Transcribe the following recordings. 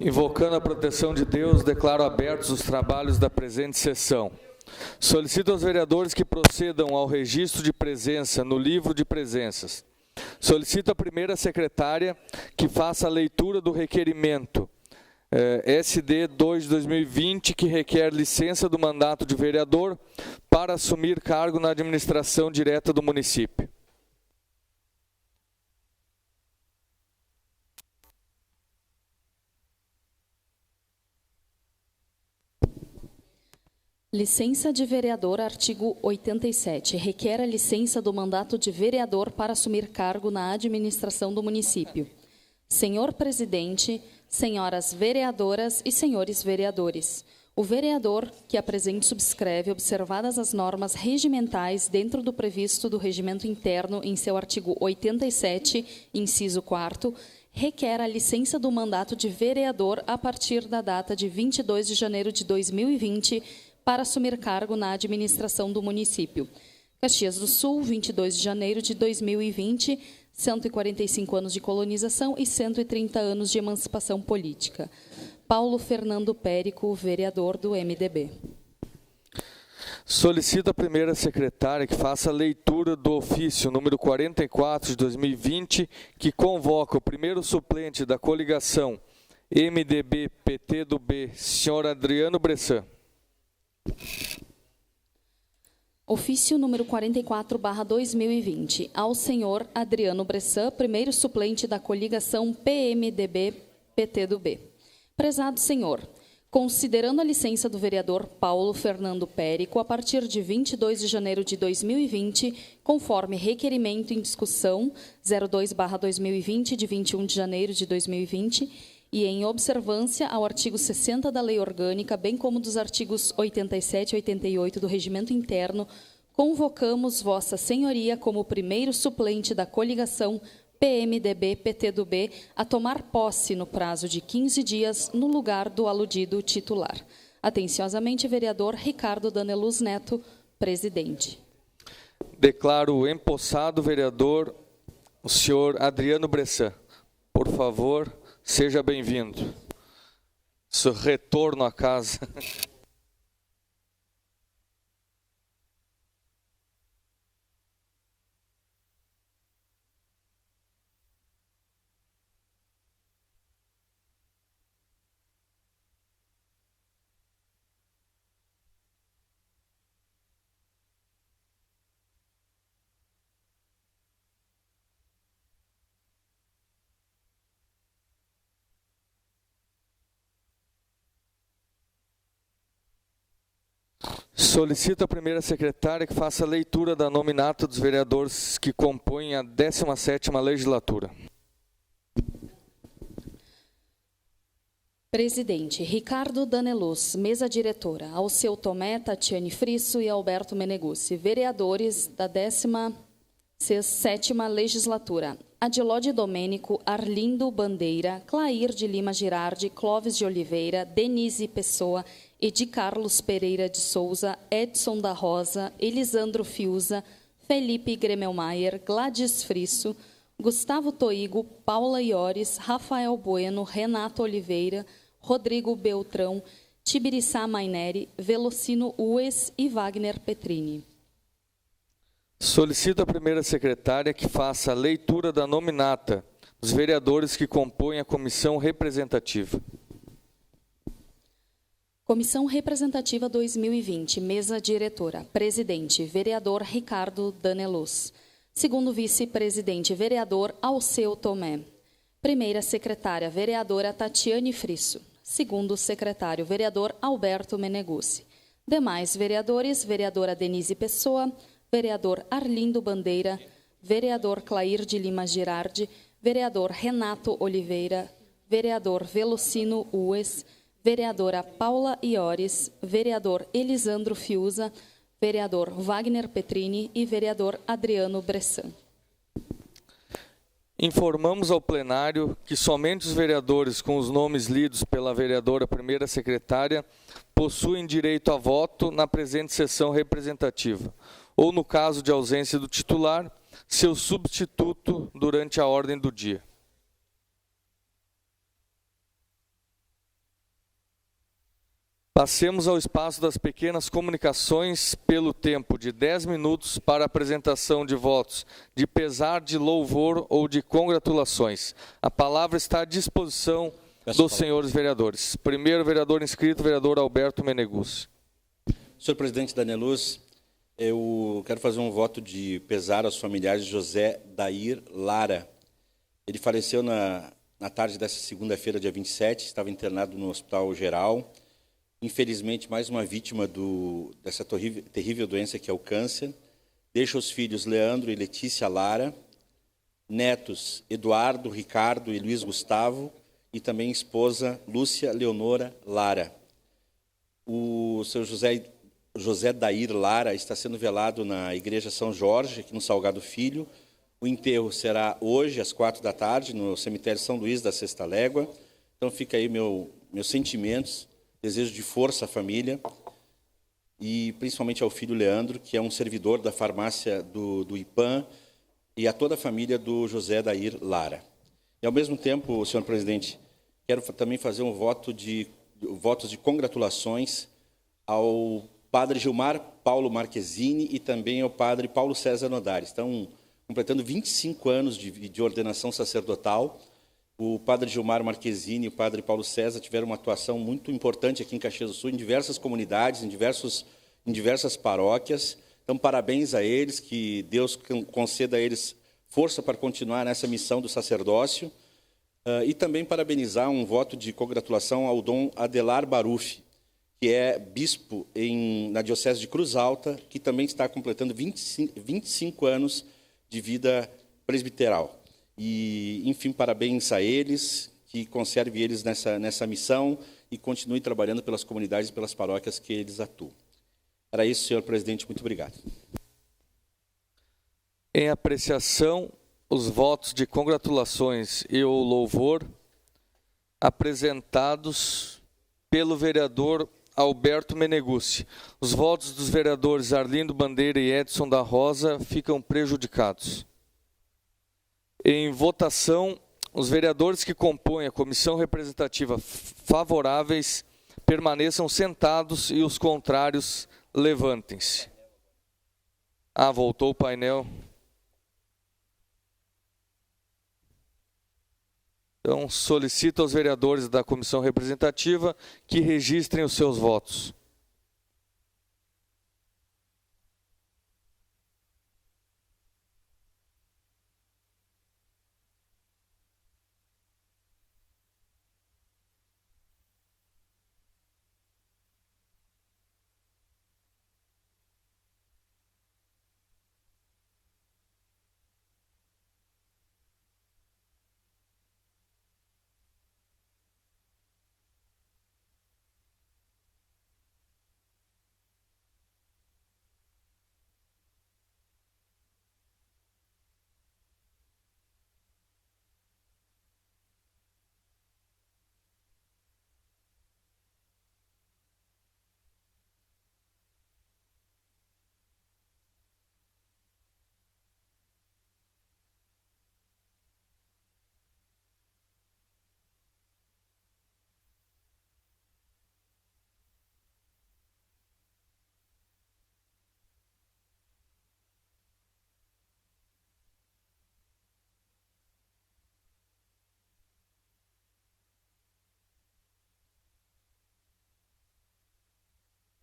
Invocando a proteção de Deus, declaro abertos os trabalhos da presente sessão. Solicito aos vereadores que procedam ao registro de presença no livro de presenças. Solicito à primeira secretária que faça a leitura do requerimento SD 2 de 2020, que requer licença do mandato de vereador para assumir cargo na administração direta do município. Licença de vereador, artigo 87. Requer a licença do mandato de vereador para assumir cargo na administração do município. Senhor presidente, senhoras vereadoras e senhores vereadores, o vereador que a presente subscreve, observadas as normas regimentais dentro do previsto do regimento interno em seu artigo 87, inciso 4º, requer a licença do mandato de vereador a partir da data de 22 de janeiro de 2020, para assumir cargo na administração do município. Caxias do Sul, 22 de janeiro de 2020, 145 anos de colonização e 130 anos de emancipação política. Paulo Fernando Périco, vereador do MDB. Solicito à primeira secretária que faça a leitura do ofício número 44 de 2020, que convoca o primeiro suplente da coligação MDB-PT do B, senhor Adriano Bressan. Ofício número 44/2020, ao senhor Adriano Bressan, primeiro suplente da coligação PMDB-PT do B. Prezado senhor, considerando a licença do vereador Paulo Fernando Périco, a partir de 22 de janeiro de 2020, conforme requerimento em discussão 02/2020, de 21 de janeiro de 2020, e em observância ao artigo 60 da Lei Orgânica, bem como dos artigos 87 e 88 do Regimento Interno, convocamos Vossa Senhoria como primeiro suplente da coligação PMDB-PT do B a tomar posse no prazo de 15 dias no lugar do aludido titular. Atenciosamente, vereador Ricardo Daneluz Neto, presidente. Declaro empossado o vereador, o senhor Adriano Bressan. Por favor, seja bem-vindo. Seu retorno à casa. Solicito à primeira secretária que faça a leitura da nominata dos vereadores que compõem a 17ª legislatura. Presidente, Ricardo Daneluz, mesa diretora, Alceu Tomé, Tatiane Frisso e Alberto Meneguzzi, vereadores da 17ª legislatura, Adilode Domênico, Arlindo Bandeira, Clair de Lima Girardi, Clóvis de Oliveira, Denise Pessoa, Edi Carlos Pereira de Souza, Edson da Rosa, Elisandro Fiuza, Felipe Gremelmaier, Gladys Frisso, Gustavo Toigo, Paula Iores, Rafael Bueno, Renato Oliveira, Rodrigo Beltrão, Tibiriçá Maineri, Velocino Ues e Wagner Petrini. Solicito à primeira secretária que faça a leitura da nominata dos vereadores que compõem a comissão representativa. Comissão Representativa 2020, mesa diretora, presidente, vereador Ricardo Daneluz. Segundo vice-presidente, vereador Alceu Tomé. Primeira secretária, vereadora Tatiane Frisso. Segundo secretário, vereador Alberto Meneguzzi. Demais vereadores, vereadora Denise Pessoa, vereador Arlindo Bandeira, vereador Clair de Lima Girardi, vereador Renato Oliveira, vereador Velocino Ues, vereadora Paula Iores, vereador Elisandro Fiuza, vereador Wagner Petrini e vereador Adriano Bressan. Informamos ao plenário que somente os vereadores com os nomes lidos pela vereadora primeira secretária possuem direito a voto na presente sessão representativa, ou no caso de ausência do titular, seu substituto durante a ordem do dia. Passemos ao espaço das pequenas comunicações pelo tempo de 10 minutos para apresentação de votos de pesar, de louvor ou de congratulações. A palavra está à disposição dos senhores vereadores. Primeiro vereador inscrito, vereador Alberto Meneguzzi. Senhor presidente Daniel Luz, eu quero fazer um voto de pesar aos familiares de José Dair Lara. Ele faleceu na tarde dessa segunda-feira, dia 27, estava internado no Hospital Geral. Infelizmente, mais uma vítima dessa terrível doença que é o câncer. Deixa os filhos Leandro e Letícia Lara, netos Eduardo, Ricardo e Luiz Gustavo, e também esposa Lúcia Leonora Lara. O seu José Dair Lara está sendo velado na Igreja São Jorge, aqui no Salgado Filho. O enterro será hoje, às 16h, no cemitério São Luís da Sexta Légua. Então, fica aí meus sentimentos, desejo de força à família e principalmente ao filho Leandro, que é um servidor da farmácia do IPAM, e a toda a família do José Dair Lara. E, ao mesmo tempo, senhor presidente, quero também fazer votos de congratulações ao padre Gilmar Paulo Marquezini e também ao padre Paulo César Nodari. Estão completando 25 anos de ordenação sacerdotal. O padre Gilmar Marquezini e o padre Paulo César tiveram uma atuação muito importante aqui em Caxias do Sul, em diversas comunidades, em diversas paróquias. Então, parabéns a eles, que Deus conceda a eles força para continuar nessa missão do sacerdócio. E também parabenizar um voto de congratulação ao dom Adelar Baruf, que é bispo na Diocese de Cruz Alta, que também está completando 25 anos de vida presbiteral. E, enfim, parabéns a eles, que conserve eles nessa missão e continue trabalhando pelas comunidades e pelas paróquias que eles atuam. Era isso, senhor presidente. Muito obrigado. Em apreciação, os votos de congratulações e o louvor apresentados pelo vereador Alberto Meneguzzi. Os votos dos vereadores Arlindo Bandeira e Edson da Rosa ficam prejudicados. Em votação, os vereadores que compõem a comissão representativa favoráveis permaneçam sentados e os contrários levantem-se. Voltou o painel. Então, solicito aos vereadores da comissão representativa que registrem os seus votos.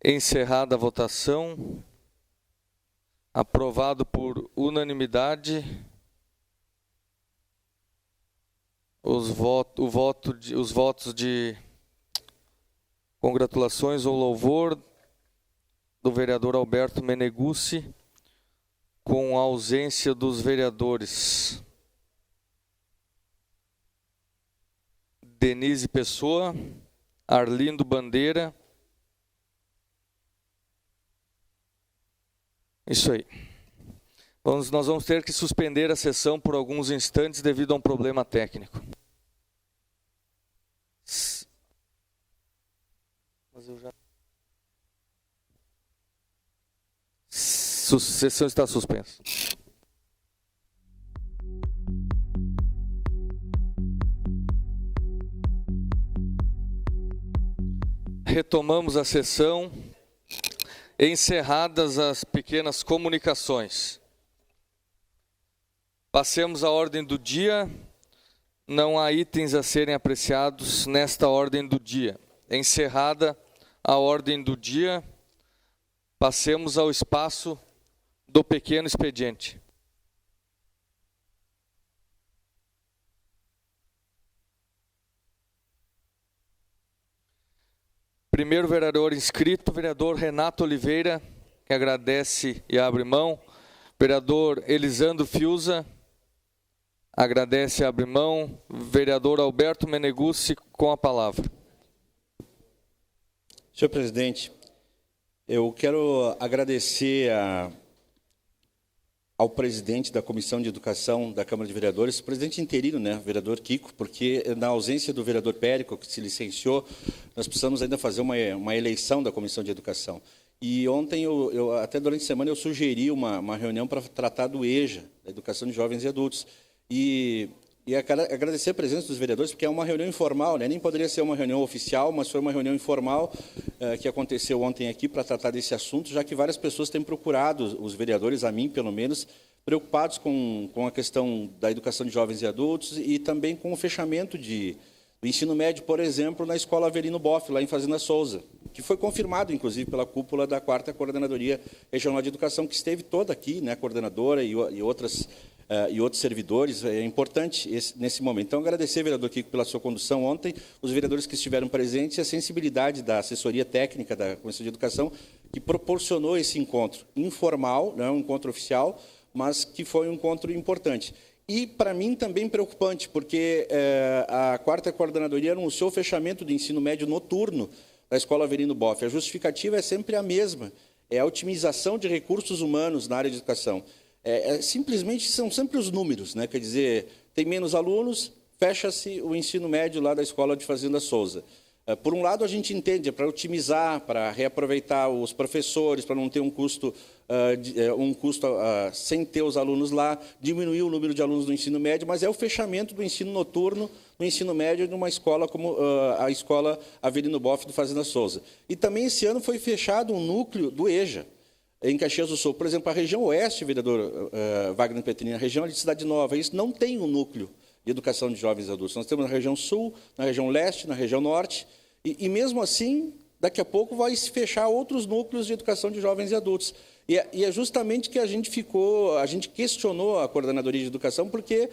Encerrada a votação, aprovado por unanimidade, os votos de congratulações ou louvor do vereador Alberto Meneguzzi, com a ausência dos vereadores Denise Pessoa, Arlindo Bandeira. Isso aí. Nós vamos ter que suspender a sessão por alguns instantes devido a um problema técnico. Mas eu já... Sessão está suspensa. Retomamos a sessão, encerradas as pequenas comunicações. Passemos à ordem do dia. Não há itens a serem apreciados nesta ordem do dia. Encerrada a ordem do dia, passemos ao espaço do pequeno expediente. Primeiro vereador inscrito, vereador Renato Oliveira, que agradece e abre mão. Vereador Elisandro Fiuza, agradece e abre mão. Vereador Alberto Meneguzzi, com a palavra. Senhor presidente, eu quero agradecer ao presidente da Comissão de Educação da Câmara de Vereadores, presidente interino, né, vereador Kiko, porque na ausência do vereador Périco, que se licenciou, nós precisamos ainda fazer uma eleição da Comissão de Educação. E ontem, até durante a semana, eu sugeri uma reunião para tratar do EJA, da Educação de Jovens e Adultos. E agradecer a presença dos vereadores, porque é uma reunião informal, né? Nem poderia ser uma reunião oficial, mas foi uma reunião informal que aconteceu ontem aqui para tratar desse assunto, já que várias pessoas têm procurado, os vereadores, a mim pelo menos, preocupados com a questão da educação de jovens e adultos e também com o fechamento do ensino médio, por exemplo, na Escola Avelino Boff, lá em Fazenda Souza, que foi confirmado, inclusive, pela cúpula da 4ª Coordenadoria Regional de Educação, que esteve toda aqui, né, a coordenadora e outros servidores. É importante nesse momento. Então, agradecer, vereador Kiko, pela sua condução ontem, os vereadores que estiveram presentes e a sensibilidade da assessoria técnica da Comissão de Educação, que proporcionou esse encontro informal, não é um encontro oficial, mas que foi um encontro importante. E, para mim, também preocupante, porque a 4ª Coordenadoria anunciou o fechamento do ensino médio noturno da Escola Avelino Boff. A justificativa é sempre a mesma, é a otimização de recursos humanos na área de educação. Simplesmente são sempre os números, né? Quer dizer, tem menos alunos, fecha-se o ensino médio lá da Escola de Fazenda Souza. Por um lado, a gente entende, é para otimizar, para reaproveitar os professores, para não ter um custo sem ter os alunos lá, diminuir o número de alunos do ensino médio, mas é o fechamento do ensino noturno no ensino médio de uma escola como a Escola Avelino Boff do Fazenda Souza. E também esse ano foi fechado um núcleo do EJA, em Caxias do Sul. Por exemplo, a região oeste, vereador Wagner Petrini, a região de Cidade Nova, isso não tem um núcleo de educação de jovens e adultos. Nós temos na região sul, na região leste, na região norte, e mesmo assim, daqui a pouco vai se fechar outros núcleos de educação de jovens e adultos. E é justamente que a gente questionou a Coordenadoria de Educação, porque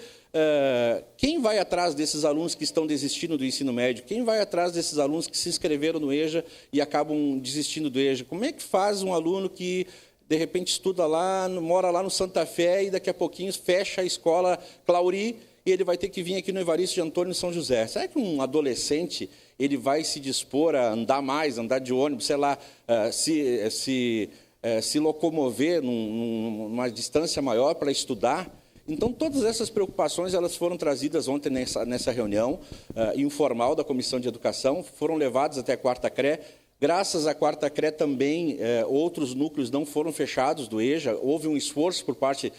quem vai atrás desses alunos que estão desistindo do ensino médio? Quem vai atrás desses alunos que se inscreveram no EJA e acabam desistindo do EJA? Como é que faz um aluno que, de repente, estuda lá, mora lá no Santa Fé e daqui a pouquinho fecha a escola Clauri e ele vai ter que vir aqui no Evaristo de Antônio, em São José? Será que um adolescente ele vai se dispor a andar mais, andar de ônibus, sei lá, se locomover numa distância maior para estudar? Então, todas essas preocupações elas foram trazidas ontem nessa reunião informal da Comissão de Educação, foram levadas até a 4ª CRE. Graças à 4ª CRE também, outros núcleos não foram fechados do EJA, houve um esforço por parte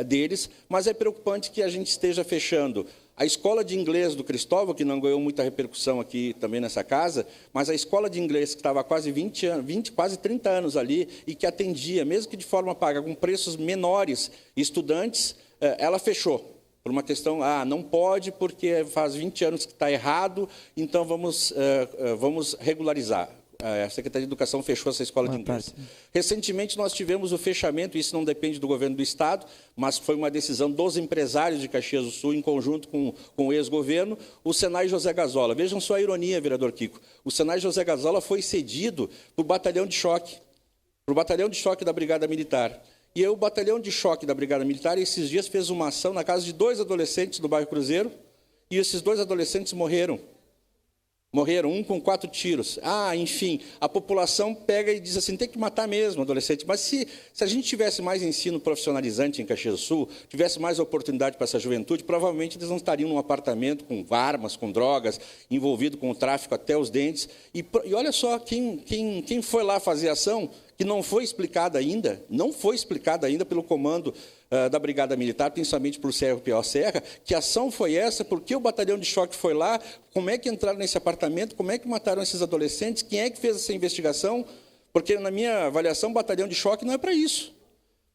deles, mas é preocupante que a gente esteja fechando a escola de inglês do Cristóvão, que não ganhou muita repercussão aqui também nessa casa, mas a escola de inglês que estava há quase 30 anos ali e que atendia, mesmo que de forma paga, com preços menores, estudantes, ela fechou. Por uma questão, não pode porque faz 20 anos que está errado, então vamos regularizar. A Secretaria de Educação fechou essa escola de inglês. Recentemente, nós tivemos o fechamento, isso não depende do governo do Estado, mas foi uma decisão dos empresários de Caxias do Sul, em conjunto com o ex-governo, o Senai José Gazola. Vejam só a ironia, vereador Kiko. O Senai José Gazola foi cedido para o batalhão de choque, da Brigada Militar. E o batalhão de choque da Brigada Militar, esses dias, fez uma ação na casa de 2 adolescentes do bairro Cruzeiro, e esses 2 adolescentes morreram. Morreram, um com 4 tiros. Enfim, a população pega e diz assim, tem que matar mesmo adolescente. Mas se a gente tivesse mais ensino profissionalizante em Caxias do Sul, tivesse mais oportunidade para essa juventude, provavelmente eles não estariam num apartamento com armas, com drogas, envolvido com o tráfico até os dentes. E olha só, quem foi lá fazer ação, que não foi explicada ainda pelo comando da Brigada Militar, principalmente para o CRPO Serra, que ação foi essa, por que o batalhão de choque foi lá, como é que entraram nesse apartamento, como é que mataram esses adolescentes, quem é que fez essa investigação, porque, na minha avaliação, o batalhão de choque não é para isso.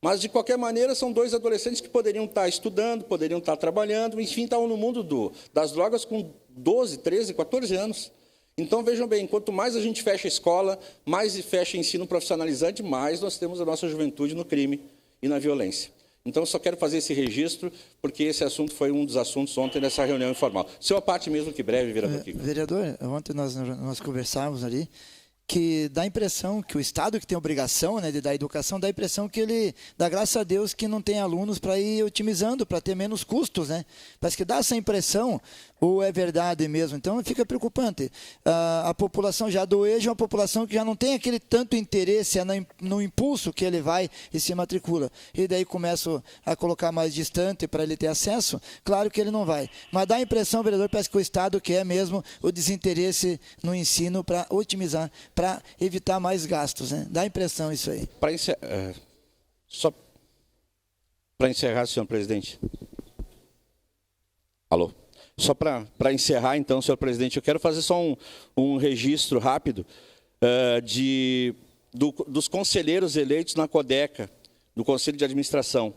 Mas, de qualquer maneira, são 2 adolescentes que poderiam estar estudando, poderiam estar trabalhando, enfim, estavam no mundo das drogas com 12, 13, 14 anos. Então, vejam bem, quanto mais a gente fecha a escola, mais fecha ensino profissionalizante, mais nós temos a nossa juventude no crime e na violência. Então, eu só quero fazer esse registro, porque esse assunto foi um dos assuntos ontem nessa reunião informal. Sua parte mesmo que breve, vereador Kiko. Vereador, ontem nós conversávamos ali, que dá a impressão que o Estado, que tem obrigação, né, de dar educação, dá a impressão que ele dá graças a Deus que não tem alunos para ir otimizando, para ter menos custos, né? Parece que dá essa impressão, ou é verdade mesmo? Então fica preocupante. A população já do EJA é uma população que já não tem aquele tanto interesse no impulso que ele vai e se matricula. E daí começa a colocar mais distante para ele ter acesso, claro que ele não vai. Mas dá a impressão, vereador, parece que o Estado quer mesmo o desinteresse no ensino para otimizar, para evitar mais gastos, né? Dá a impressão isso aí. Só para encerrar, senhor presidente. Alô? Só para encerrar, então, senhor presidente, eu quero fazer só um registro rápido dos conselheiros eleitos na CODECA, no Conselho de Administração.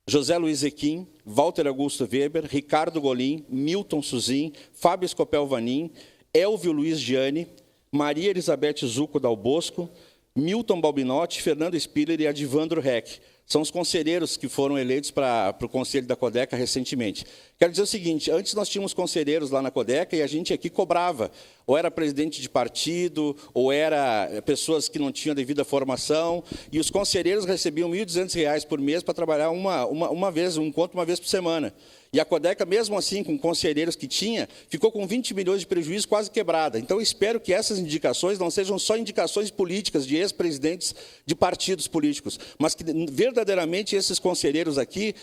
José Luiz Equim, Walter Augusto Weber, Ricardo Golim, Milton Suzin, Fábio Escopel Vanin, Elvio Luiz Gianni, Maria Elizabeth Zucco Dal Bosco, Milton Balbinotti, Fernando Spiller e Adivandro Reck. São os conselheiros que foram eleitos para o Conselho da CODECA recentemente. Quero dizer o seguinte, antes nós tínhamos conselheiros lá na CODECA e a gente aqui cobrava. Ou era presidente de partido, ou era pessoas que não tinham devida formação, e os conselheiros recebiam R$ 1.200 por mês para trabalhar uma vez, um encontro uma vez por semana. E a CODECA, mesmo assim, com conselheiros que tinha, ficou com 20 milhões de prejuízo, quase quebrada. Então, eu espero que essas indicações não sejam só indicações políticas de ex-presidentes de partidos políticos, mas que verdadeiramente esses conselheiros aqui,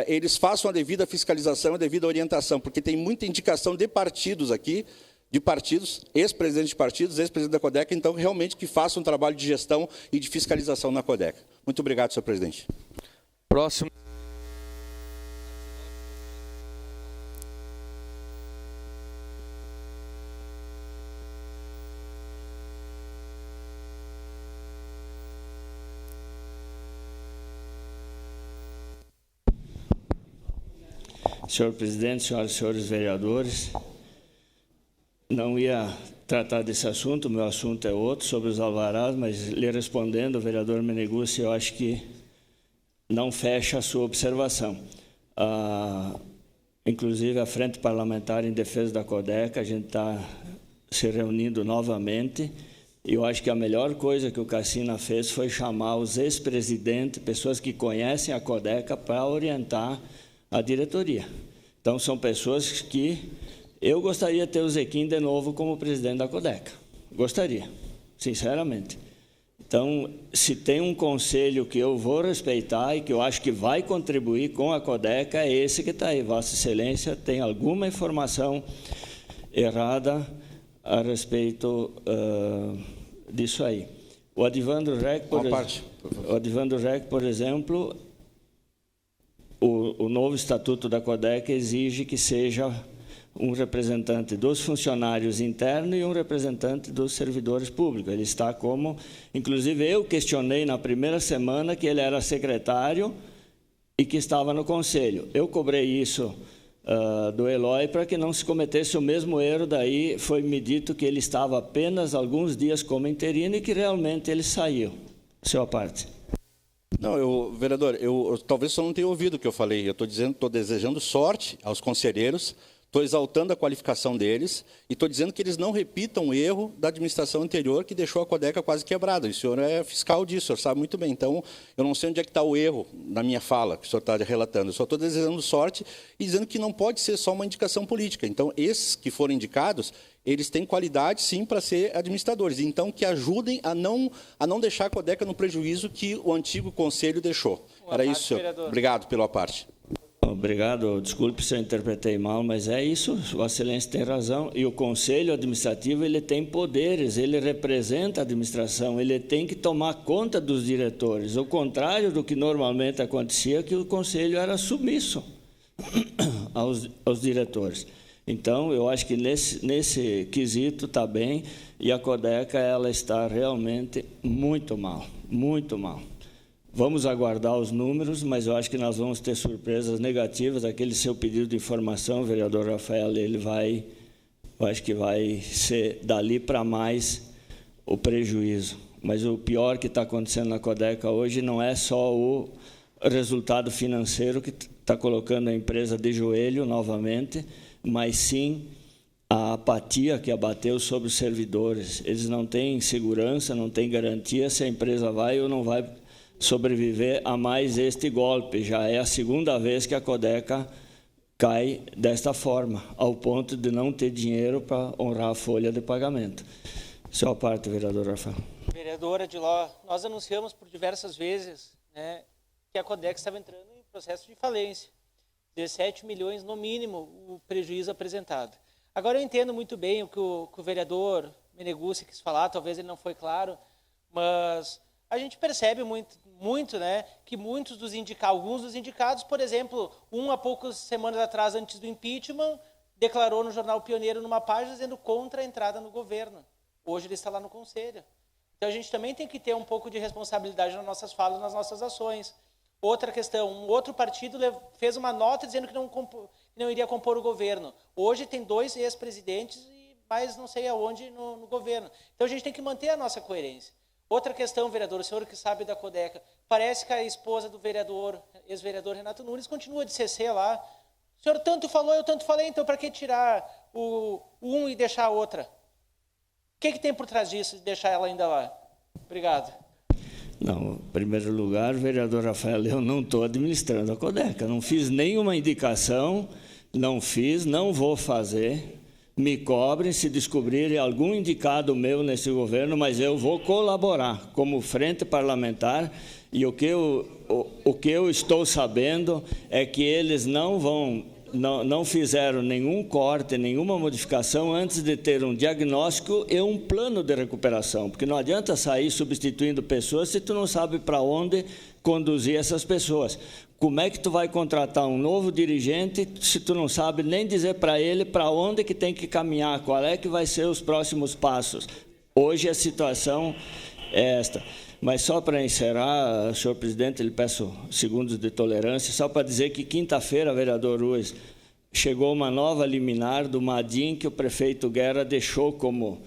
eles façam a devida fiscalização, a devida orientação, porque tem muita indicação de partidos aqui, de partidos, ex-presidentes de partidos, ex-presidente da CODECA, então, realmente que façam um trabalho de gestão e de fiscalização na CODECA. Muito obrigado, senhor presidente. Próximo. Senhor presidente, senhoras e senhores vereadores, não ia tratar desse assunto, o meu assunto é outro, sobre os alvarás, mas lhe respondendo, o vereador Meneguzzi, eu acho que não fecha a sua observação. Inclusive, a Frente Parlamentar em Defesa da CODECA, a gente está se reunindo novamente, e eu acho que a melhor coisa que o Cassina fez foi chamar os ex-presidentes, pessoas que conhecem a CODECA, para orientar a diretoria. Então, são pessoas que eu gostaria de ter o Zequim de novo como presidente da CODECA. Gostaria, sinceramente. Então, se tem um conselho que eu vou respeitar e que eu acho que vai contribuir com a CODECA, é esse que está aí. Vossa Excelência tem alguma informação errada a respeito disso aí. O Adivandro Reck, por exemplo, o novo Estatuto da CODECA exige que seja um representante dos funcionários internos e um representante dos servidores públicos. Ele está como... Inclusive, eu questionei na primeira semana que ele era secretário e que estava no conselho. Eu cobrei isso do Eloy para que não se cometesse o mesmo erro. Daí foi-me dito que ele estava apenas alguns dias como interino e que realmente ele saiu. Sua parte. Não, vereador, eu talvez só não tenha ouvido o que eu falei. Eu estou desejando sorte aos conselheiros, estou exaltando a qualificação deles e estou dizendo que eles não repitam o erro da administração anterior que deixou a CODECA quase quebrada. O senhor é fiscal disso, o senhor sabe muito bem. Então, eu não sei onde é que está o erro na minha fala que o senhor está relatando. Eu só estou desejando sorte e dizendo que não pode ser só uma indicação política. Então, esses que foram indicados, eles têm qualidade, sim, para ser administradores. Então, que ajudem a não deixar a CODECA no prejuízo que o antigo conselho deixou. Era isso, senhor. Vereador. Obrigado pela parte. Obrigado, desculpe se eu interpretei mal, mas é isso, Vossa Excelência tem razão. E o Conselho Administrativo ele tem poderes, ele representa a administração, ele tem que tomar conta dos diretores. O contrário do que normalmente acontecia, que o Conselho era submisso aos diretores. Então, eu acho que nesse quesito está bem, e a Codeca ela está realmente muito mal, muito mal. Vamos aguardar os números, mas eu acho que nós vamos ter surpresas negativas. Aquele seu pedido de informação, vereador Rafael, eu acho que vai ser dali para mais o prejuízo. Mas o pior que está acontecendo na Codeca hoje não é só o resultado financeiro que está colocando a empresa de joelho novamente, mas sim a apatia que abateu sobre os servidores. Eles não têm segurança, não têm garantia se a empresa vai ou não vai sobreviver a mais este golpe. Já é a segunda vez que a Codeca cai desta forma, ao ponto de não ter dinheiro para honrar a folha de pagamento. Sua parte, vereador Rafael. Vereadora Diló, nós anunciamos por diversas vezes, né, que a Codeca estava entrando em processo de falência. 17 milhões, no mínimo, o prejuízo apresentado. Agora, eu entendo muito bem o que o vereador Meneguzzi quis falar, talvez ele não foi claro, mas a gente percebe muito, né, que alguns dos indicados, por exemplo, há poucas semanas atrás, antes do impeachment, declarou no jornal Pioneiro, numa página, dizendo contra a entrada no governo. Hoje ele está lá no Conselho. Então, a gente também tem que ter um pouco de responsabilidade nas nossas falas, nas nossas ações. Outra questão, um outro partido fez uma nota dizendo que não iria compor o governo. Hoje tem 2 ex-presidentes e mais não sei aonde no governo. Então, a gente tem que manter a nossa coerência. Outra questão, vereador, o senhor que sabe da Codeca, parece que a esposa do ex-vereador Renato Nunes continua de CC lá. O senhor tanto falou, eu tanto falei, então para que tirar um e deixar a outra? O que tem por trás disso, de deixar ela ainda lá? Obrigado. Não, em primeiro lugar, vereador Rafael, eu não estou administrando a Codeca, não fiz nenhuma indicação, não vou fazer. Me cobrem se descobrirem algum indicado meu nesse governo, mas eu vou colaborar como frente parlamentar, e o que eu estou sabendo é que eles não fizeram nenhum corte, nenhuma modificação antes de ter um diagnóstico e um plano de recuperação, porque não adianta sair substituindo pessoas se tu não sabe para onde conduzir essas pessoas. Como é que tu vai contratar um novo dirigente se tu não sabe nem dizer para ele para onde que tem que caminhar, qual é que vai ser os próximos passos? Hoje a situação é esta. Mas só para encerrar, senhor presidente, lhe peço segundos de tolerância, só para dizer que quinta-feira, vereador Ruiz, chegou uma nova liminar do Madim que o prefeito Guerra deixou como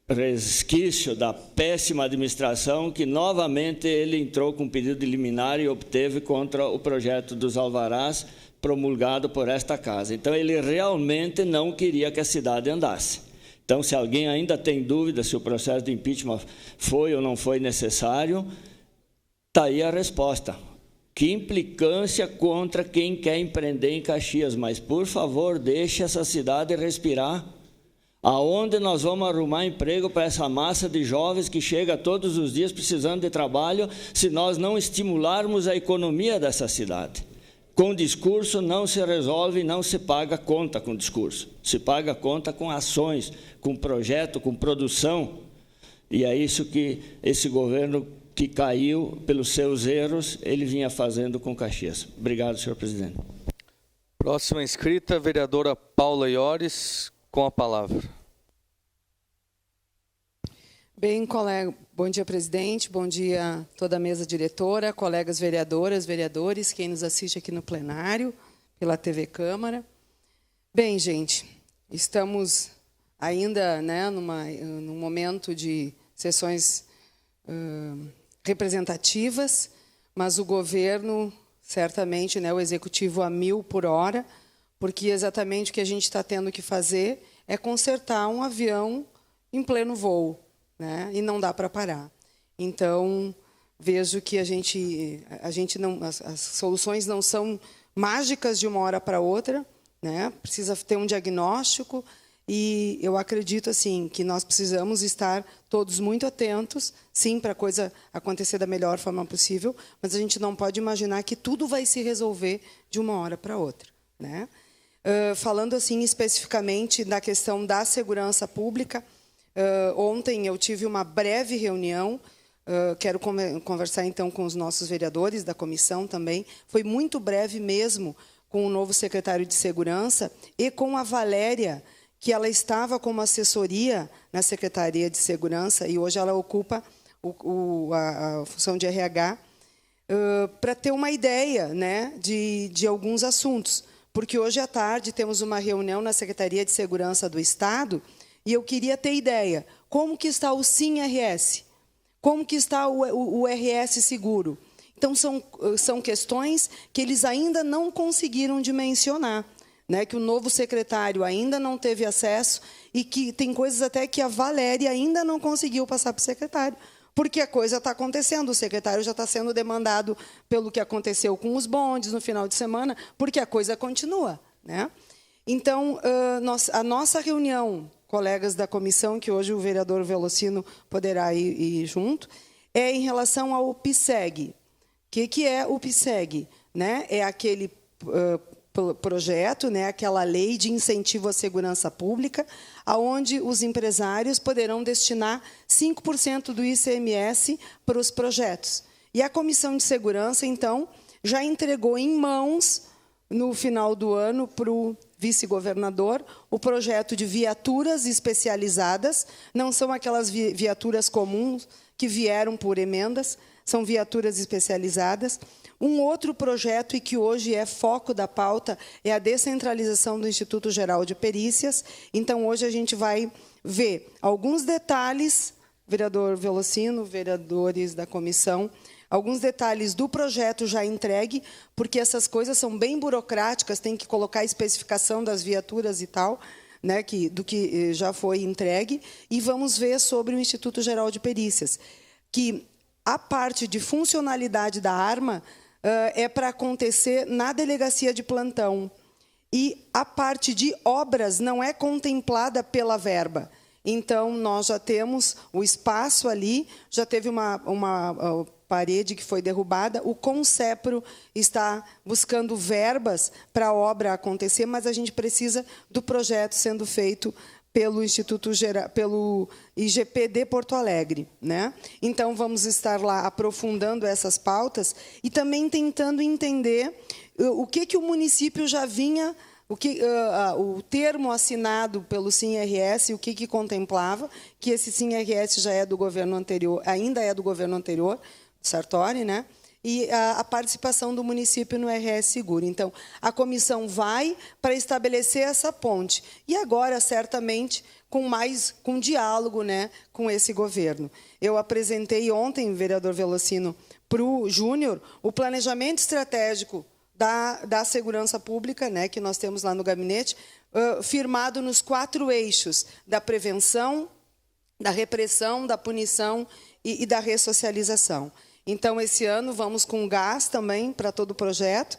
resquício da péssima administração, que novamente ele entrou com pedido de liminar e obteve contra o projeto dos alvarás promulgado por esta casa. Então, ele realmente não queria que a cidade andasse. Então, se alguém ainda tem dúvida se o processo de impeachment foi ou não foi necessário, está aí a resposta. Que implicância contra quem quer empreender em Caxias, mas, por favor, deixe essa cidade respirar. Aonde nós vamos arrumar emprego para essa massa de jovens que chega todos os dias precisando de trabalho, se nós não estimularmos a economia dessa cidade? Com discurso não se resolve, não se paga conta com discurso. Se paga conta com ações, com projeto, com produção. E é isso que esse governo que caiu pelos seus erros, ele vinha fazendo com Caxias. Obrigado, senhor presidente. Próxima inscrita, vereadora Paula Iores, com a palavra. Bem, colega, bom dia, presidente, bom dia toda a mesa diretora, colegas vereadoras, vereadores, quem nos assiste aqui no plenário, pela TV Câmara. Bem, gente, estamos ainda, né, num momento de sessões representativas, mas o governo, certamente, né, o executivo a 1000 por hora, porque exatamente o que a gente está tendo que fazer é consertar um avião em pleno voo, né? E não dá para parar. Então, vejo que a gente não, as soluções não são mágicas de uma hora para outra, né? Precisa ter um diagnóstico E eu acredito assim que nós precisamos estar todos muito atentos, sim, para a coisa acontecer da melhor forma possível, mas a gente não pode imaginar que tudo vai se resolver de uma hora para outra, né? Falando assim especificamente da questão da segurança pública, ontem eu tive uma breve reunião. Quero conversar então com os nossos vereadores da comissão também. Foi muito breve mesmo com o novo secretário de Segurança e com a Valéria, que ela estava como assessoria na Secretaria de Segurança e hoje ela ocupa a função de RH, para ter uma ideia, né, de alguns assuntos. Porque hoje à tarde temos uma reunião na Secretaria de Segurança do Estado e eu queria ter ideia, como que está o SIM-RS? Como que está o RS Seguro? Então, são questões que eles ainda não conseguiram dimensionar, né, que o novo secretário ainda não teve acesso e que tem coisas até que a Valéria ainda não conseguiu passar para o secretário, porque a coisa está acontecendo, o secretário já está sendo demandado pelo que aconteceu com os bondes no final de semana, porque a coisa continua, né? Então, a nossa reunião, colegas da comissão, que hoje o vereador Velocino poderá ir junto, é em relação ao PSEG. O que é o PSEG? Né? É aquele projeto, né, aquela lei de incentivo à segurança pública, aonde os empresários poderão destinar 5% do ICMS para os projetos. E a Comissão de Segurança, então, já entregou em mãos, no final do ano, para o vice-governador, o projeto de viaturas especializadas, não são aquelas viaturas comuns que vieram por emendas, são viaturas especializadas. Um outro projeto, e que hoje é foco da pauta, é a descentralização do Instituto Geral de Perícias. Então, hoje a gente vai ver alguns detalhes, vereador Velocino, vereadores da comissão, alguns detalhes do projeto já entregue, porque essas coisas são bem burocráticas, tem que colocar a especificação das viaturas e tal, né, do que já foi entregue, e vamos ver sobre o Instituto Geral de Perícias, que a parte de funcionalidade da arma é para acontecer na delegacia de plantão. E a parte de obras não é contemplada pela verba. Então, nós já temos o espaço ali, já teve uma parede que foi derrubada, o Concepro está buscando verbas para a obra acontecer, mas a gente precisa do projeto sendo feito pelo pelo IGP de Porto Alegre, né? Então, vamos estar lá aprofundando essas pautas e também tentando entender o que o município já vinha, o termo assinado pelo SIM-RS, o que contemplava, que esse SIM-RS já é do governo anterior, ainda é do governo anterior, Sartori, né? E a participação do município no RS Seguro. Então, a comissão vai para estabelecer essa ponte. E agora, certamente, com diálogo, né, com esse governo. Eu apresentei ontem, vereador Velocino, para o Júnior, o planejamento estratégico da segurança pública, né, que nós temos lá no gabinete, firmado nos 4 eixos da prevenção, da repressão, da punição e da ressocialização. Então, esse ano, vamos com gás também para todo o projeto.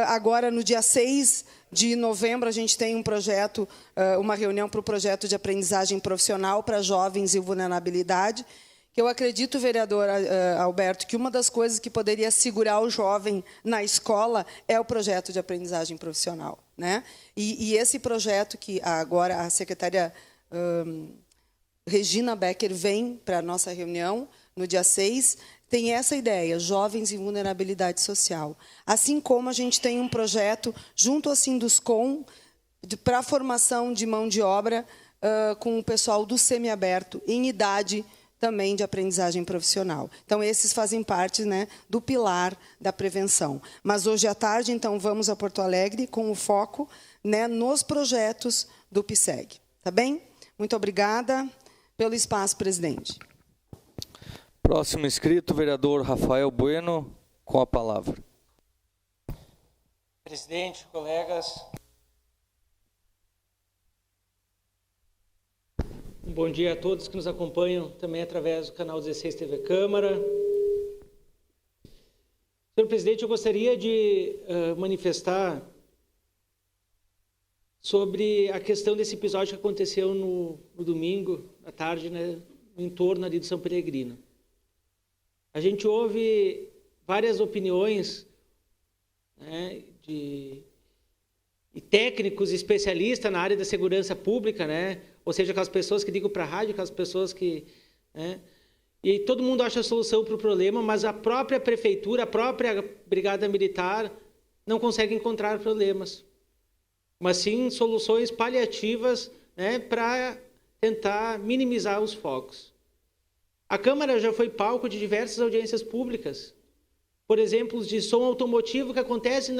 Agora, no dia 6 de novembro, a gente tem um projeto, uma reunião para o projeto de aprendizagem profissional para jovens e vulnerabilidade, que eu acredito, vereador Alberto, que uma das coisas que poderia segurar o jovem na escola é o projeto de aprendizagem profissional, né? E esse projeto que agora a secretária Regina Becker vem para a nossa reunião, no dia 6, tem essa ideia, jovens em vulnerabilidade social. Assim como a gente tem um projeto, junto ao Sinduscom, para a formação de mão de obra com o pessoal do semiaberto, em idade também de aprendizagem profissional. Então, esses fazem parte, né, do pilar da prevenção. Mas hoje à tarde, então, vamos a Porto Alegre com o foco, né, nos projetos do PSEG. Tá bem? Muito obrigada pelo espaço, presidente. Próximo inscrito, vereador Rafael Bueno, com a palavra. Presidente, colegas. Um bom dia a todos que nos acompanham também através do canal 16 TV Câmara. Senhor presidente, eu gostaria de manifestar sobre a questão desse episódio que aconteceu no domingo, à tarde, né, no entorno ali do São Peregrino. A gente ouve várias opiniões, né, e técnicos, especialistas na área da segurança pública, né, ou seja, aquelas pessoas que ligam para a rádio, aquelas pessoas que... né, e todo mundo acha a solução para o problema, mas a própria prefeitura, a própria brigada militar não consegue encontrar problemas, mas sim soluções paliativas, né, para tentar minimizar os focos. A Câmara já foi palco de diversas audiências públicas, por exemplo, de som automotivo que acontece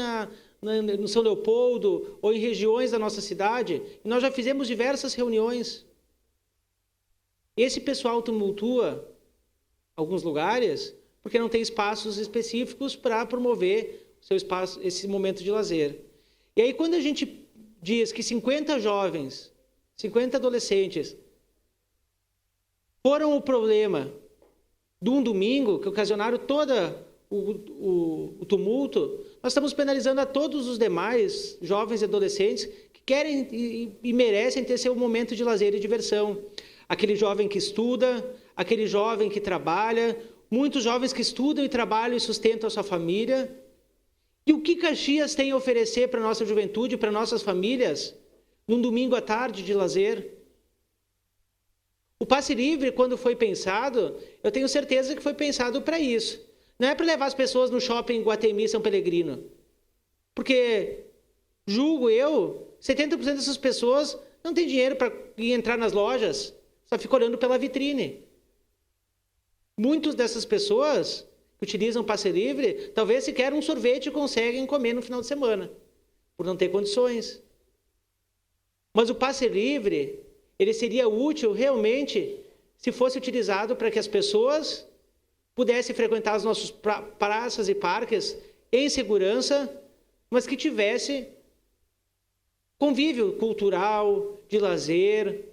no São Leopoldo ou em regiões da nossa cidade, e nós já fizemos diversas reuniões. Esse pessoal tumultua alguns lugares porque não tem espaços específicos para promover seu espaço, esse momento de lazer. E aí, quando a gente diz que 50 jovens, 50 adolescentes foram o problema de um domingo, que ocasionaram todo o tumulto, nós estamos penalizando a todos os demais jovens e adolescentes que querem e merecem ter seu momento de lazer e diversão. Aquele jovem que estuda, aquele jovem que trabalha, muitos jovens que estudam e trabalham e sustentam a sua família. E o que Caxias tem a oferecer para a nossa juventude, para nossas famílias, num domingo à tarde de lazer? O passe livre, quando foi pensado, eu tenho certeza que foi pensado para isso. Não é para levar as pessoas no shopping Guatemi, São Peregrino. Porque, julgo eu, 70% dessas pessoas não tem dinheiro para ir entrar nas lojas, só fica olhando pela vitrine. Muitas dessas pessoas que utilizam passe livre, talvez sequer um sorvete conseguem comer no final de semana, por não ter condições. Mas o passe livre, ele seria útil realmente se fosse utilizado para que as pessoas pudessem frequentar as nossas praças e parques em segurança, mas que tivesse convívio cultural, de lazer.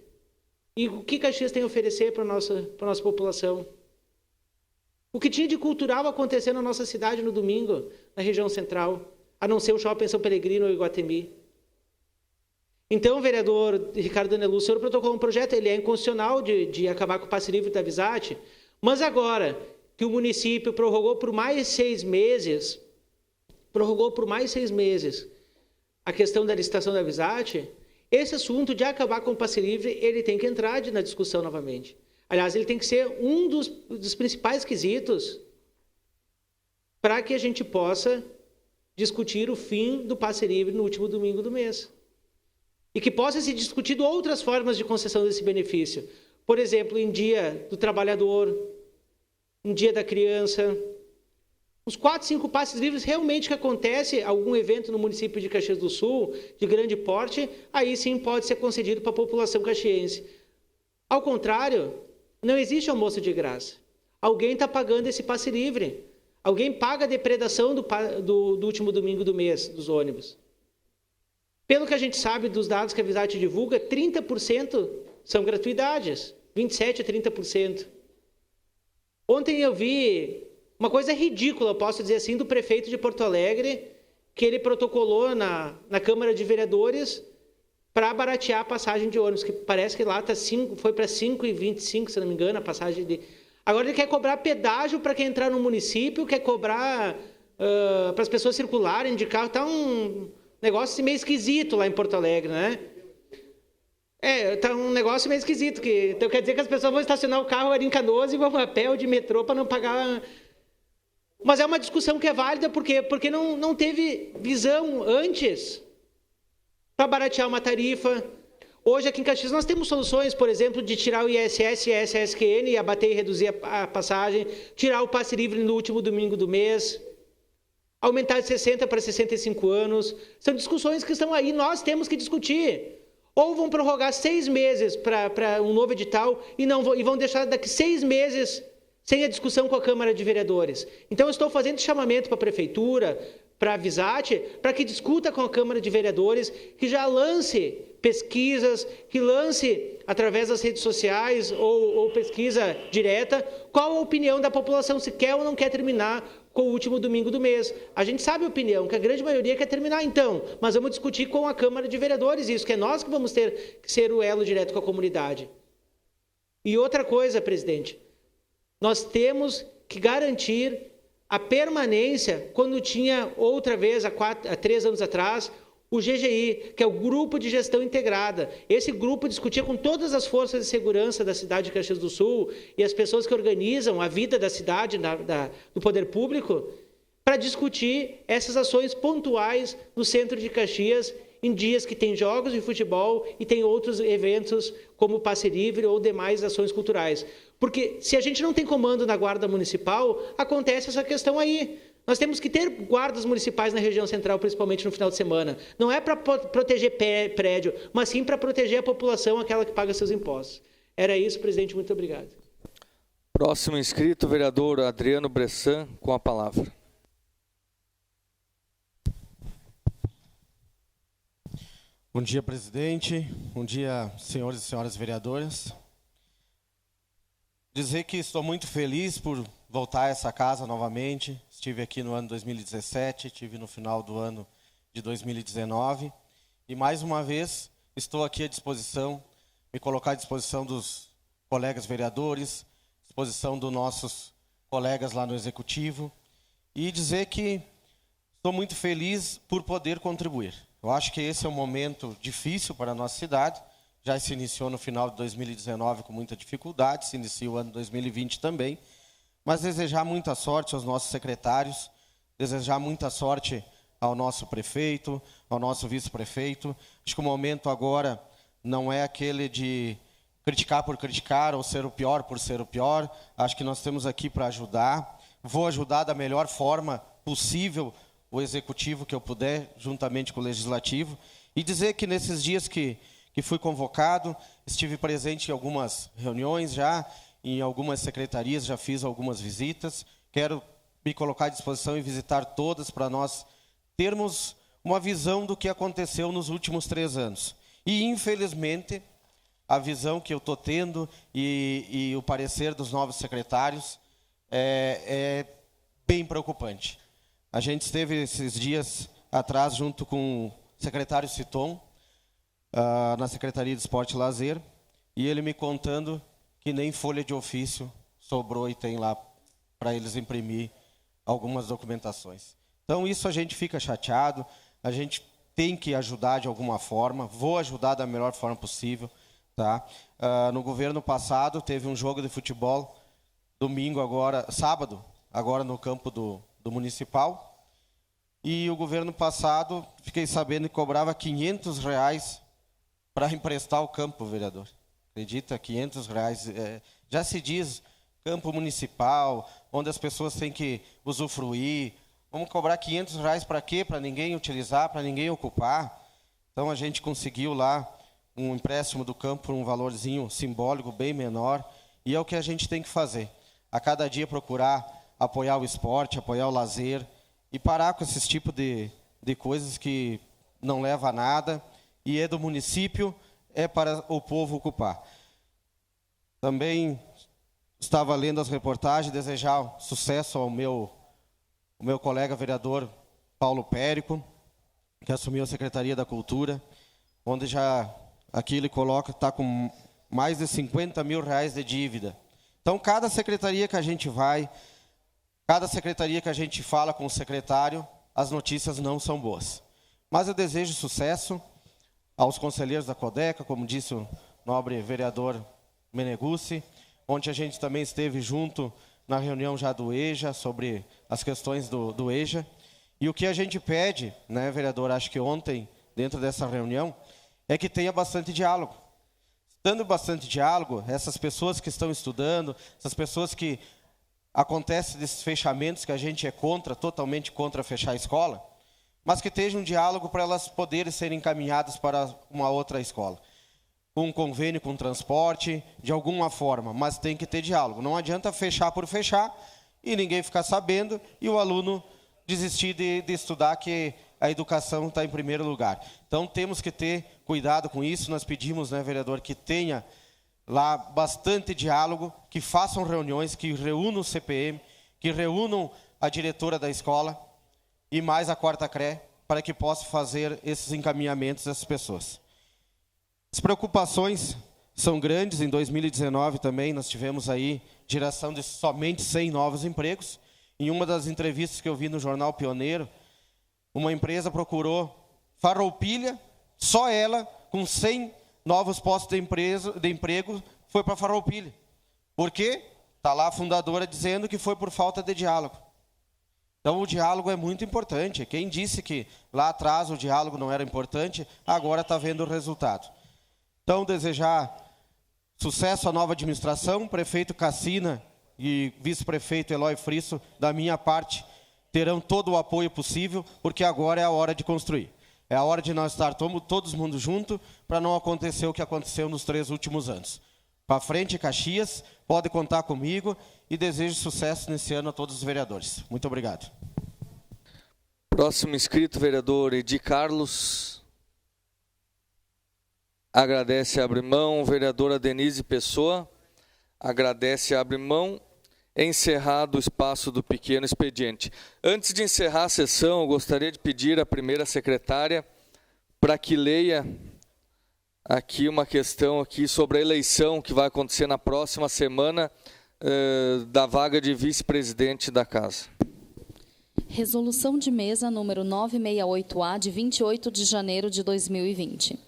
E o que Caxias tem a oferecer para a nossa população? O que tinha de cultural acontecendo na nossa cidade no domingo, na região central, a não ser o shopping São Peregrino ou Iguatemi? Então, vereador Ricardo Daneluz, o senhor protocolou um projeto, ele é inconstitucional de acabar com o passe livre da Visate, mas agora que o município prorrogou por mais 6 meses, a questão da licitação da Visate, esse assunto de acabar com o passe livre, ele tem que entrar na discussão novamente. Aliás, ele tem que ser um dos principais quesitos para que a gente possa discutir o fim do passe livre no último domingo do mês. E que possa ser discutido outras formas de concessão desse benefício. Por exemplo, em dia do trabalhador, em dia da criança. Uns 4, 5 passes livres realmente que acontece algum evento no município de Caxias do Sul, de grande porte, aí sim pode ser concedido para a população caxiense. Ao contrário, não existe almoço de graça. Alguém está pagando esse passe livre. Alguém paga a depredação do último domingo do mês, dos ônibus. Pelo que a gente sabe dos dados que a Visate divulga, 30% são gratuidades, 27% a 30%. Ontem eu vi uma coisa ridícula, eu posso dizer assim, do prefeito de Porto Alegre, que ele protocolou na Câmara de Vereadores para baratear a passagem de ônibus, que parece que lá foi para 5,25, se não me engano, a passagem de... Agora ele quer cobrar pedágio para quem entrar no município, quer cobrar para as pessoas circularem de carro. Está um negócio meio esquisito lá em Porto Alegre, né? Está um negócio meio esquisito. Então quer dizer que as pessoas vão estacionar o carro ali em Canoas e vão a pé ou de metrô para não pagar... Mas é uma discussão que é válida, por quê? Porque não teve visão antes para baratear uma tarifa. Hoje, aqui em Caxias, nós temos soluções, por exemplo, de tirar o ISS e a SSQN e abater e reduzir a passagem, tirar o passe livre no último domingo do mês, aumentar de 60 para 65 anos. São discussões que estão aí, nós temos que discutir. Ou vão prorrogar 6 meses para um novo edital e vão deixar daqui 6 meses sem a discussão com a Câmara de Vereadores. Então, eu estou fazendo chamamento para a Prefeitura, para a Visate, para que discuta com a Câmara de Vereadores, que já lance pesquisas, que lance através das redes sociais ou pesquisa direta, qual a opinião da população, se quer ou não quer terminar com o último domingo do mês. A gente sabe a opinião, que a grande maioria quer terminar então, mas vamos discutir com a Câmara de Vereadores isso, que é nós que vamos ter que ser o elo direto com a comunidade. E outra coisa, presidente, nós temos que garantir a permanência, quando tinha outra vez, há 3 anos atrás, o GGI, que é o Grupo de Gestão Integrada. Esse grupo discutia com todas as forças de segurança da cidade de Caxias do Sul e as pessoas que organizam a vida da cidade, do poder público, para discutir essas ações pontuais no centro de Caxias, em dias que tem jogos de futebol e tem outros eventos como passe livre ou demais ações culturais. Porque se a gente não tem comando na Guarda Municipal, acontece essa questão aí. Nós temos que ter guardas municipais na região central, principalmente no final de semana. Não é para proteger prédio, mas sim para proteger a população, aquela que paga seus impostos. Era isso, presidente. Muito obrigado. Próximo inscrito, vereador Adriano Bressan, com a palavra. Bom dia, presidente. Bom dia, senhores e senhoras vereadoras. Dizer que estou muito feliz por voltar a essa casa novamente. Estive aqui no ano 2017, estive no final do ano de 2019. E mais uma vez estou aqui à disposição, me colocar à disposição dos colegas vereadores, à disposição dos nossos colegas lá no Executivo. E dizer que estou muito feliz por poder contribuir. Eu acho que esse é um momento difícil para a nossa cidade. Já se iniciou no final de 2019 com muita dificuldade, se inicia o ano 2020 também. Mas desejar muita sorte aos nossos secretários, desejar muita sorte ao nosso prefeito, ao nosso vice-prefeito. Acho que o momento agora não é aquele de criticar por criticar ou ser o pior por ser o pior. Acho que nós estamos aqui para ajudar. Vou ajudar da melhor forma possível o executivo que eu puder, juntamente com o legislativo. E dizer que nesses dias que fui convocado, estive presente em algumas reuniões já, em algumas secretarias, já fiz algumas visitas. Quero me colocar à disposição e visitar todas para nós termos uma visão do que aconteceu nos últimos 3 anos. E, infelizmente, a visão que eu estou tendo e o parecer dos novos secretários é bem preocupante. A gente esteve esses dias atrás junto com o secretário Citon, na Secretaria de Esporte e Lazer, e ele me contando que nem folha de ofício sobrou e tem lá para eles imprimir algumas documentações. Então, isso a gente fica chateado, a gente tem que ajudar de alguma forma, vou ajudar da melhor forma possível. Tá? No governo passado, teve um jogo de futebol, sábado, agora no campo do Municipal, e o governo passado, fiquei sabendo que cobrava R$500 para emprestar o campo, vereador. Acredita? R$500. Já se diz campo municipal, onde as pessoas têm que usufruir. Vamos cobrar R$500 para quê? Para ninguém utilizar, para ninguém ocupar. Então a gente conseguiu lá um empréstimo do campo por um valorzinho simbólico bem menor. E é o que a gente tem que fazer. A cada dia procurar apoiar o esporte, apoiar o lazer e parar com esse tipo de coisas que não leva a nada e é do município, é para o povo ocupar. Também estava lendo as reportagens, desejar sucesso ao meu colega vereador Paulo Périco, que assumiu a Secretaria da Cultura, onde já aqui ele coloca, está com mais de R$50 mil de dívida. Então, cada secretaria que a gente vai, cada secretaria que a gente fala com o secretário, as notícias não são boas. Mas eu desejo sucesso aos conselheiros da Codeca, como disse o nobre vereador Meneguzzi, onde a gente também esteve junto na reunião já do EJA, sobre as questões do EJA. E o que a gente pede, né, vereador, acho que ontem, dentro dessa reunião, é que tenha bastante diálogo. Dando bastante diálogo, essas pessoas que estão estudando, essas pessoas que acontecem desses fechamentos, que a gente é totalmente contra fechar a escola, mas que esteja um diálogo para elas poderem ser encaminhadas para uma outra escola. Um convênio com transporte, de alguma forma, mas tem que ter diálogo. Não adianta fechar por fechar e ninguém ficar sabendo e o aluno desistir de estudar, que a educação está em primeiro lugar. Então, temos que ter cuidado com isso. Nós pedimos, né, vereador, que tenha lá bastante diálogo, que façam reuniões, que reúnam o CPM, que reúnam a diretora da escola e mais a quarta CRE, para que possa fazer esses encaminhamentos dessas pessoas. As preocupações são grandes. Em 2019 também nós tivemos aí geração de somente 100 novos empregos. Em uma das entrevistas que eu vi no Jornal Pioneiro, uma empresa procurou Farroupilha, só ela, com 100 novos postos de emprego, foi para Farroupilha. Por quê? Está lá a fundadora dizendo que foi por falta de diálogo. Então o diálogo é muito importante. Quem disse que lá atrás o diálogo não era importante, agora está vendo o resultado. Então desejar sucesso à nova administração, prefeito Cassina e vice-prefeito Eloy Frisso, da minha parte, terão todo o apoio possível, porque agora é a hora de construir. É a hora de nós estar todos mundo junto, para não acontecer o que aconteceu nos 3 últimos anos. Para frente, Caxias, pode contar comigo e desejo sucesso nesse ano a todos os vereadores. Muito obrigado. Próximo inscrito, vereador Edi Carlos. Agradece, abre mão. Vereadora Denise Pessoa. Agradece, abre mão. Encerrado o espaço do pequeno expediente. Antes de encerrar a sessão, eu gostaria de pedir à primeira secretária para que leia aqui uma questão aqui sobre a eleição que vai acontecer na próxima semana da vaga de vice-presidente da Casa. Resolução de mesa número 968-A de 28 de janeiro de 2020.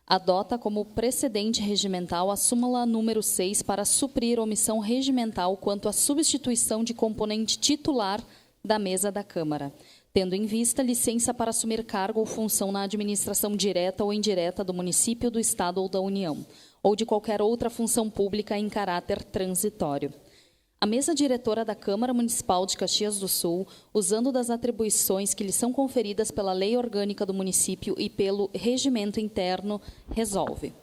Adota como precedente regimental a súmula número 6 para suprir omissão regimental quanto à substituição de componente titular da mesa da Câmara, tendo em vista licença para assumir cargo ou função na administração direta ou indireta do município, do Estado ou da União, ou de qualquer outra função pública em caráter transitório. A mesa diretora da Câmara Municipal de Caxias do Sul, usando das atribuições que lhe são conferidas pela Lei Orgânica do Município e pelo Regimento Interno, resolve.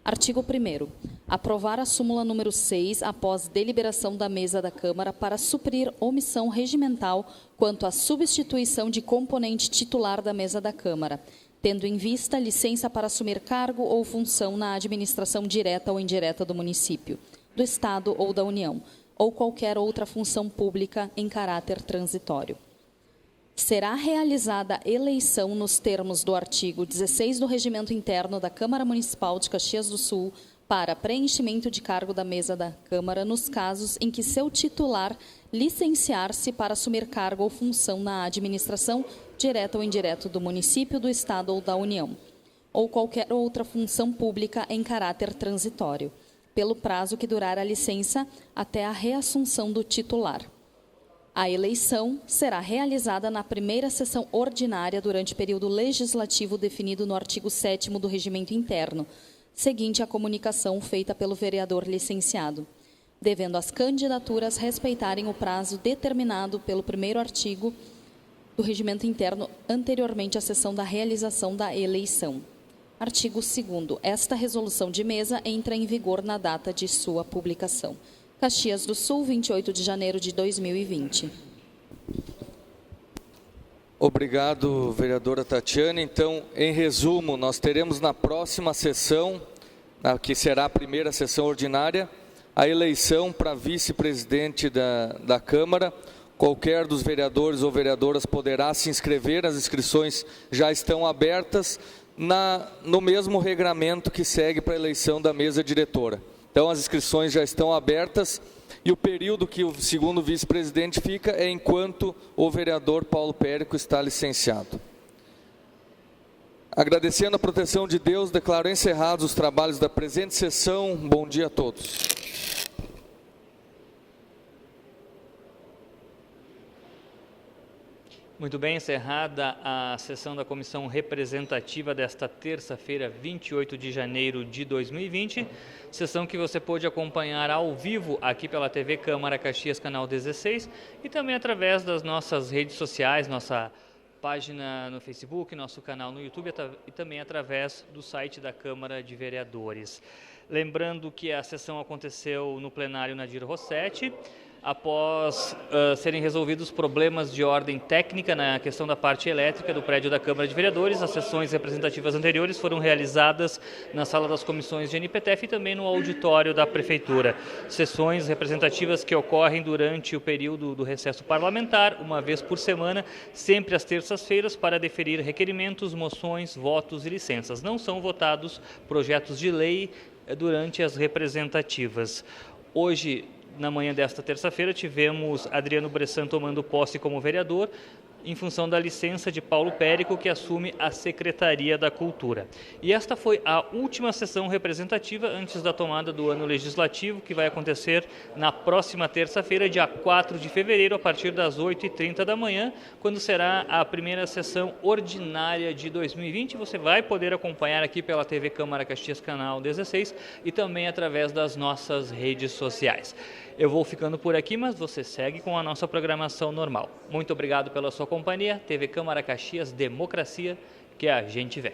Artigo 1º. Aprovar a súmula número 6 após deliberação da mesa da Câmara para suprir omissão regimental quanto à substituição de componente titular da mesa da Câmara, tendo em vista licença para assumir cargo ou função na administração direta ou indireta do município, do Estado ou da União, ou qualquer outra função pública em caráter transitório. Será realizada eleição nos termos do artigo 16 do Regimento Interno da Câmara Municipal de Caxias do Sul para preenchimento de cargo da mesa da Câmara nos casos em que seu titular licenciar-se para assumir cargo ou função na administração direta ou indireta do município, do Estado ou da União, ou qualquer outra função pública em caráter transitório, pelo prazo que durar a licença até a reassunção do titular. A eleição será realizada na primeira sessão ordinária durante o período legislativo definido no artigo 7º do Regimento Interno, seguinte à comunicação feita pelo vereador licenciado, devendo as candidaturas respeitarem o prazo determinado pelo primeiro artigo do Regimento Interno anteriormente à sessão da realização da eleição. Artigo 2º. Esta resolução de mesa entra em vigor na data de sua publicação. Caxias do Sul, 28 de janeiro de 2020. Obrigado, vereadora Tatiana. Então, em resumo, nós teremos na próxima sessão, que será a primeira sessão ordinária, a eleição para vice-presidente da Câmara. Qualquer dos vereadores ou vereadoras poderá se inscrever, as inscrições já estão abertas, no mesmo regramento que segue para a eleição da mesa diretora. Então, as inscrições já estão abertas e o período que o segundo vice-presidente fica é enquanto o vereador Paulo Périco está licenciado. Agradecendo a proteção de Deus, declaro encerrados os trabalhos da presente sessão. Bom dia a todos. Muito bem, encerrada a sessão da comissão representativa desta terça-feira, 28 de janeiro de 2020, sessão que você pôde acompanhar ao vivo aqui pela TV Câmara Caxias, canal 16, e também através das nossas redes sociais, nossa página no Facebook, nosso canal no YouTube e também através do site da Câmara de Vereadores. Lembrando que a sessão aconteceu no plenário Nadir Rossetti, após serem resolvidos problemas de ordem técnica na questão da parte elétrica do prédio da Câmara de Vereadores. As sessões representativas anteriores foram realizadas na sala das comissões de NPTF e também no auditório da Prefeitura. Sessões representativas que ocorrem durante o período do recesso parlamentar, uma vez por semana, sempre às terças-feiras, para deferir requerimentos, moções, votos e licenças. Não são votados projetos de lei durante as representativas. Hoje, na manhã desta terça-feira, tivemos Adriano Bressan tomando posse como vereador, em função da licença de Paulo Périco, que assume a Secretaria da Cultura. E esta foi a última sessão representativa antes da tomada do ano legislativo, que vai acontecer na próxima terça-feira, dia 4 de fevereiro, a partir das 8h30 da manhã, quando será a primeira sessão ordinária de 2020. Você vai poder acompanhar aqui pela TV Câmara Caxias, canal 16, e também através das nossas redes sociais. Eu vou ficando por aqui, mas você segue com a nossa programação normal. Muito obrigado pela sua companhia. TV Câmara Caxias, democracia que a gente vê.